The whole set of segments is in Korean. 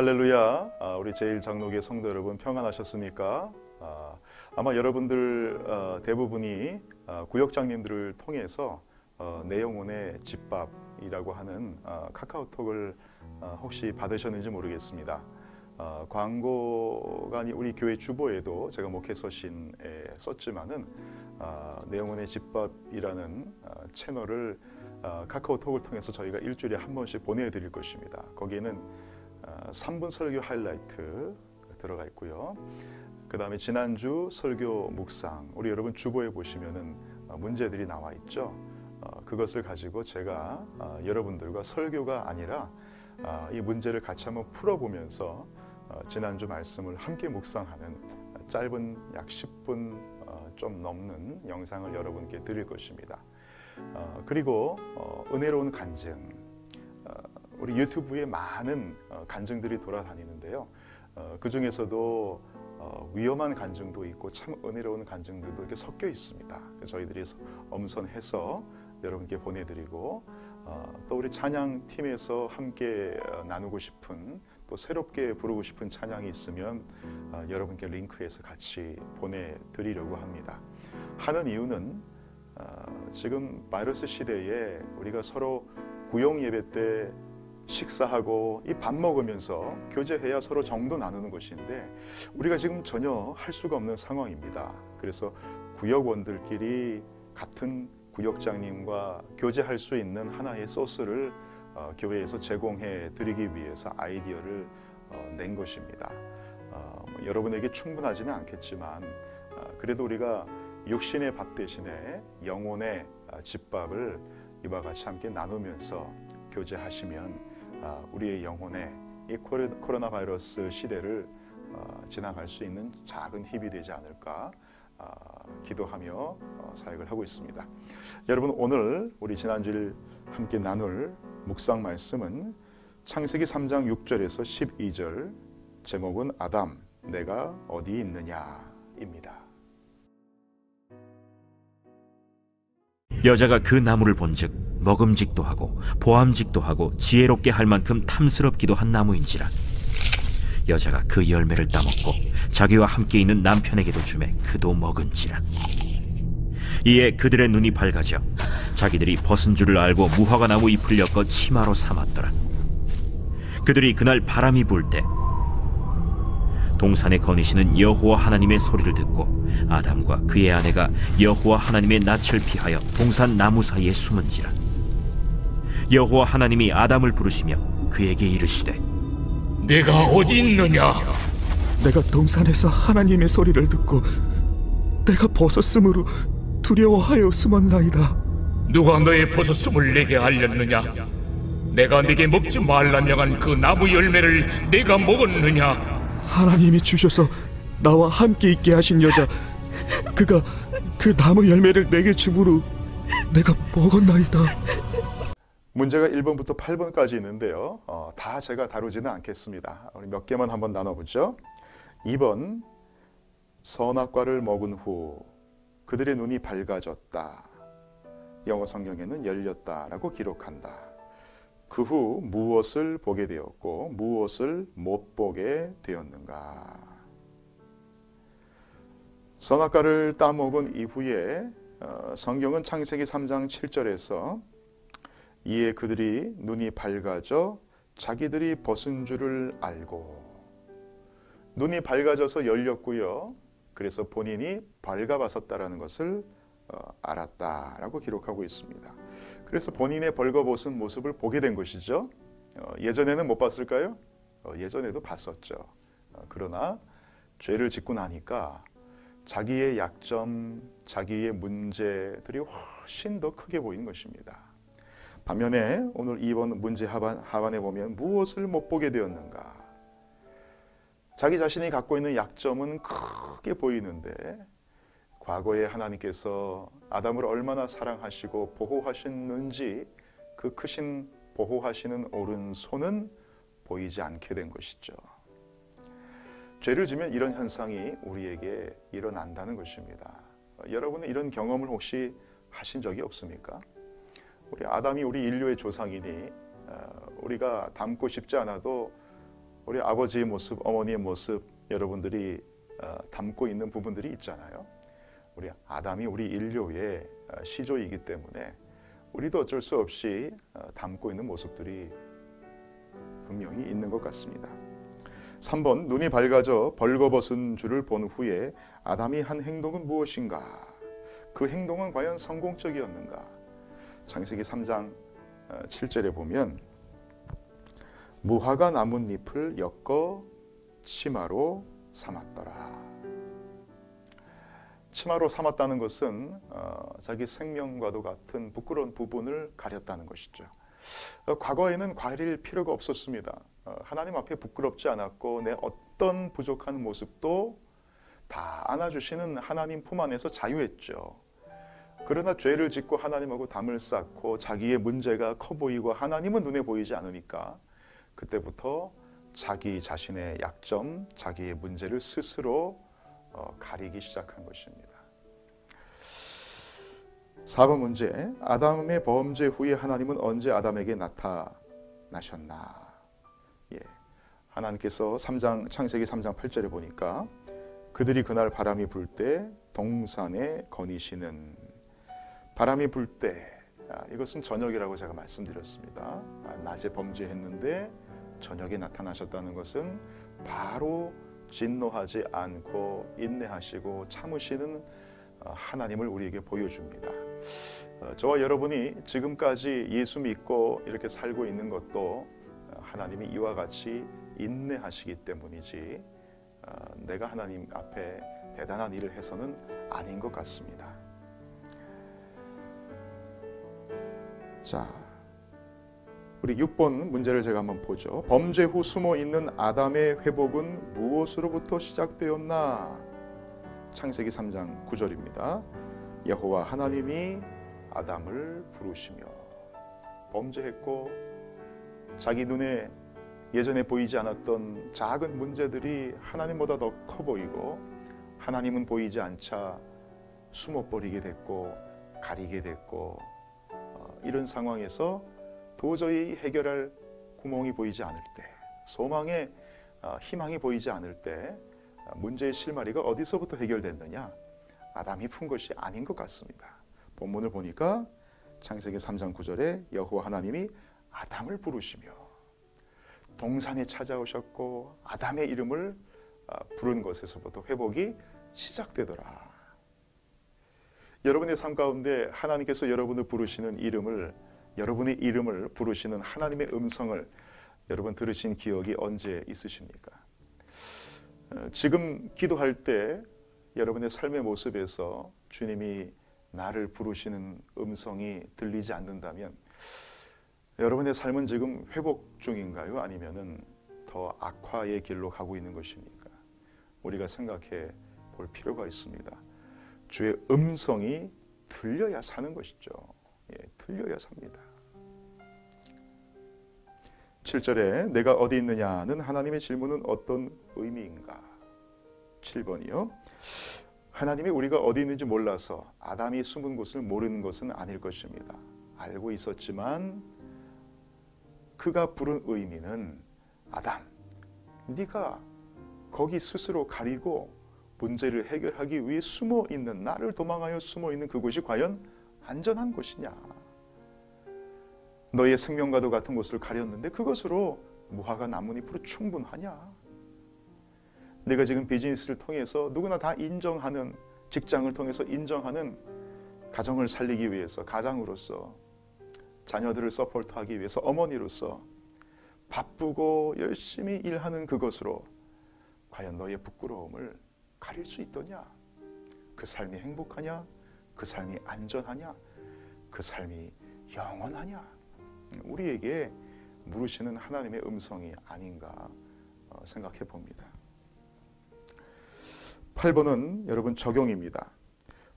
할렐루야. 우리 제1장로교회 성도 여러분 평안하셨습니까? 아마 여러분들 대부분이 구역장님들을 통해서 내 영혼의 집밥이라고 하는 카카오톡을 혹시 받으셨는지 모르겠습니다. 광고가 우리 교회 주보에도 제가 목회 서신에 썼지만은 내 영혼의 집밥이라는 채널을 카카오톡을 통해서 저희가 일주일에 한 번씩 보내드릴 것입니다. 거기에는 3분 설교 하이라이트 들어가 있고요. 그 다음에 지난주 설교 묵상, 우리 여러분 주보에 보시면은 문제들이 나와 있죠. 그것을 가지고 제가 여러분들과 설교가 아니라 이 문제를 같이 한번 풀어보면서 지난주 말씀을 함께 묵상하는 짧은 약 10분 좀 넘는 영상을 여러분께 드릴 것입니다. 그리고 은혜로운 간증, 우리 유튜브에 많은 간증들이 돌아다니는데요. 그 중에서도 위험한 간증도 있고 참 은혜로운 간증들도 이렇게 섞여 있습니다. 저희들이 엄선해서 여러분께 보내드리고 또 우리 찬양팀에서 함께 나누고 싶은 또 새롭게 부르고 싶은 찬양이 있으면 여러분께 링크해서 같이 보내드리려고 합니다. 하는 이유는 지금 바이러스 시대에 우리가 서로 구역 예배 때 식사하고 이 밥 먹으면서 교제해야 서로 정도 나누는 것인데 우리가 지금 전혀 할 수가 없는 상황입니다. 그래서 구역원들끼리 같은 구역장님과 교제할 수 있는 하나의 소스를 교회에서 제공해 드리기 위해서 아이디어를 낸 것입니다. 여러분에게 충분하지는 않겠지만 그래도 우리가 육신의 밥 대신에 영혼의 집밥을 이와 같이 함께 나누면서 교제하시면 우리의 영혼에 이 코로나 바이러스 시대를 지나갈 수 있는 작은 힘이 되지 않을까 기도하며 사역을 하고 있습니다. 여러분, 오늘 우리 지난주일 함께 나눌 묵상 말씀은 창세기 3장 6절에서 12절, 제목은 아담, 내가 어디 있느냐입니다. 여자가 그 나무를 본즉 먹음직도 하고 보암직도 하고 지혜롭게 할 만큼 탐스럽기도 한 나무인지라. 여자가 그 열매를 따먹고 자기와 함께 있는 남편에게도 주매 그도 먹은지라. 이에 그들의 눈이 밝아져 자기들이 벗은 줄을 알고 무화과 나무 잎을 엮어 치마로 삼았더라. 그들이 그날 바람이 불 때 동산에 거니시는 여호와 하나님의 소리를 듣고 아담과 그의 아내가 여호와 하나님의 낯을 피하여 동산 나무 사이에 숨은지라. 여호와 하나님이 아담을 부르시며 그에게 이르시되 네가 어디 있느냐? 내가 동산에서 하나님의 소리를 듣고 내가 벗었으므로 두려워하여 숨었나이다. 누가 너의 벗었음을 내게 알렸느냐? 내가 네게 먹지 말라 명한 그 나무 열매를 네가 먹었느냐? 하나님이 주셔서 나와 함께 있게 하신 여자, 그가 그 나무 열매를 내게 주므로 내가 먹었나이다. 문제가 1번부터 8번까지 있는데요. 다 제가 다루지는 않겠습니다. 우리 몇 개만 한번 나눠보죠. 2번, 선악과를 먹은 후 그들의 눈이 밝아졌다. 영어 성경에는 열렸다라고 기록한다. 그 후 무엇을 보게 되었고 무엇을 못 보게 되었는가? 선악과를 따먹은 이후에 성경은 창세기 3장 7절에서 이에 그들이 눈이 밝아져 자기들이 벗은 줄을 알고, 눈이 밝아져서 열렸고요. 그래서 본인이 벌거벗었다라는 것을 알았다라고 기록하고 있습니다. 그래서 본인의 벌거벗은 모습을 보게 된 것이죠. 예전에는 못 봤을까요? 예전에도 봤었죠. 그러나 죄를 짓고 나니까 자기의 약점, 자기의 문제들이 훨씬 더 크게 보이는 것입니다. 반면에 오늘 2번 문제 하반에 보면 무엇을 못 보게 되었는가? 자기 자신이 갖고 있는 약점은 크게 보이는데 과거에 하나님께서 아담을 얼마나 사랑하시고 보호하셨는지 그 크신 보호하시는 오른손은 보이지 않게 된 것이죠. 죄를 지면 이런 현상이 우리에게 일어난다는 것입니다. 여러분은 이런 경험을 혹시 하신 적이 없습니까? 우리 아담이 우리 인류의 조상이니 우리가 닮고 싶지 않아도 우리 아버지의 모습, 어머니의 모습 여러분들이 담고 있는 부분들이 있잖아요. 우리 아담이 우리 인류의 시조이기 때문에 우리도 어쩔 수 없이 담고 있는 모습들이 분명히 있는 것 같습니다. 3번, 눈이 밝아져 벌거벗은 줄을 본 후에 아담이 한 행동은 무엇인가? 그 행동은 과연 성공적이었는가? 창세기 3장 7절에 보면 무화과 나뭇잎을 엮어 치마로 삼았더라. 치마로 삼았다는 것은 자기 생명과도 같은 부끄러운 부분을 가렸다는 것이죠. 과거에는 가릴 필요가 없었습니다. 하나님 앞에 부끄럽지 않았고 내 어떤 부족한 모습도 다 안아주시는 하나님 품 안에서 자유했죠. 그러나 죄를 짓고 하나님하고 담을 쌓고 자기의 문제가 커 보이고 하나님은 눈에 보이지 않으니까 그때부터 자기 자신의 약점, 자기의 문제를 스스로 가리기 시작한 것입니다. 4번 문제, 아담의 범죄 후에 하나님은 언제 아담에게 나타나셨나? 하나님께서 창세기 3장 8절에 보니까 그들이 그날 바람이 불 때 동산에 거니시는, 바람이 불 때, 이것은 저녁이라고 제가 말씀드렸습니다. 낮에 범죄했는데 저녁에 나타나셨다는 것은 바로 진노하지 않고 인내하시고 참으시는 하나님을 우리에게 보여줍니다. 저와 여러분이 지금까지 예수 믿고 이렇게 살고 있는 것도 하나님이 이와 같이 인내하시기 때문이지 내가 하나님 앞에 대단한 일을 해서는 아닌 것 같습니다. 자, 우리 6번 문제를 제가 한번 보죠. 범죄 후 숨어 있는 아담의 회복은 무엇으로부터 시작되었나? 창세기 3장 9절입니다. 여호와 하나님이 아담을 부르시며, 범죄했고 자기 눈에 예전에 보이지 않았던 작은 문제들이 하나님보다 더 커 보이고 하나님은 보이지 않자 숨어버리게 됐고 가리게 됐고 이런 상황에서 도저히 해결할 구멍이 보이지 않을 때, 소망의 희망이 보이지 않을 때 문제의 실마리가 어디서부터 해결됐느냐? 아담이 푼 것이 아닌 것 같습니다. 본문을 보니까 창세기 3장 9절에 여호와 하나님이 아담을 부르시며 동산에 찾아오셨고 아담의 이름을 부른 것에서부터 회복이 시작되더라. 여러분의 삶 가운데 하나님께서 여러분을 부르시는 이름을, 여러분의 이름을 부르시는 하나님의 음성을 여러분 들으신 기억이 언제 있으십니까? 지금 기도할 때 여러분의 삶의 모습에서 주님이 나를 부르시는 음성이 들리지 않는다면 여러분의 삶은 지금 회복 중인가요? 아니면은 더 악화의 길로 가고 있는 것입니까? 우리가 생각해 볼 필요가 있습니다. 주의 음성이 들려야 사는 것이죠. 들려야 삽니다. 7절에 내가 어디 있느냐는 하나님의 질문은 어떤 의미인가? 7번이요. 하나님이 우리가 어디 있는지 몰라서 아담이 숨은 곳을 모르는 것은 아닐 것입니다. 알고 있었지만 그가 부른 의미는 아담, 네가 거기 스스로 가리고 문제를 해결하기 위해 숨어 있는, 나를 도망하여 숨어 있는 그곳이 과연 안전한 곳이냐? 너의 생명과도 같은 곳을 가렸는데 그것으로 무화과 나뭇잎으로 충분하냐? 내가 지금 비즈니스를 통해서 누구나 다 인정하는, 직장을 통해서 인정하는 가정을 살리기 위해서, 가장으로서 자녀들을 서포트하기 위해서 어머니로서 바쁘고 열심히 일하는 그것으로 과연 너의 부끄러움을 가릴 수 있더냐? 그 삶이 행복하냐? 그 삶이 안전하냐? 그 삶이 영원하냐? 우리에게 물으시는 하나님의 음성이 아닌가 생각해 봅니다. 8번은 여러분 적용입니다.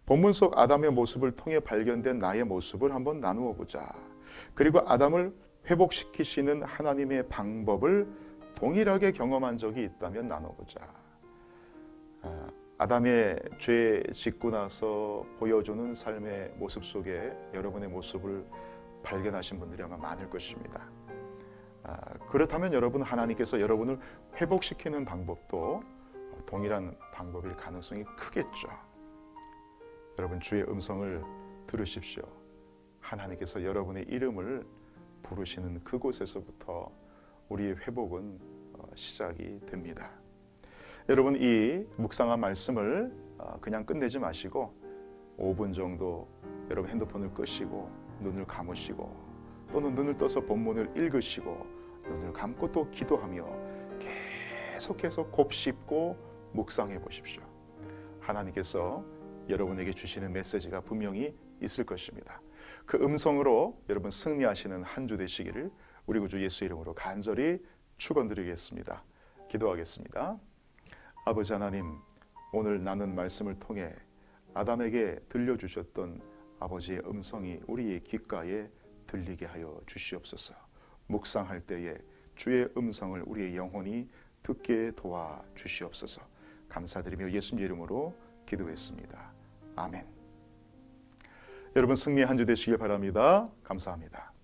본문 속 아담의 모습을 통해 발견된 나의 모습을 한번 나누어 보자. 그리고 아담을 회복시키시는 하나님의 방법을 동일하게 경험한 적이 있다면 나눠보자. 아담의 죄 짓고 나서 보여주는 삶의 모습 속에 여러분의 모습을 발견하신 분들이 아마 많을 것입니다. 그렇다면 여러분, 하나님께서 여러분을 회복시키는 방법도 동일한 방법일 가능성이 크겠죠. 여러분, 주의 음성을 들으십시오. 하나님께서 여러분의 이름을 부르시는 그곳에서부터 우리의 회복은 시작이 됩니다. 여러분, 이 묵상한 말씀을 그냥 끝내지 마시고 5분 정도 여러분 핸드폰을 끄시고 눈을 감으시고 또는 눈을 떠서 본문을 읽으시고 눈을 감고 또 기도하며 계속해서 곱씹고 묵상해 보십시오. 하나님께서 여러분에게 주시는 메시지가 분명히 있을 것입니다. 그 음성으로 여러분 승리하시는 한 주 되시기를 우리 구주 예수 이름으로 간절히 축원드리겠습니다. 기도하겠습니다. 아버지 하나님, 오늘 나눈 말씀을 통해 아담에게 들려주셨던 아버지의 음성이 우리의 귓가에 들리게 하여 주시옵소서. 묵상할 때에 주의 음성을 우리의 영혼이 듣게 도와 주시옵소서. 감사드리며 예수님 이름으로 기도했습니다. 아멘. 여러분, 승리의 한 주 되시길 바랍니다. 감사합니다.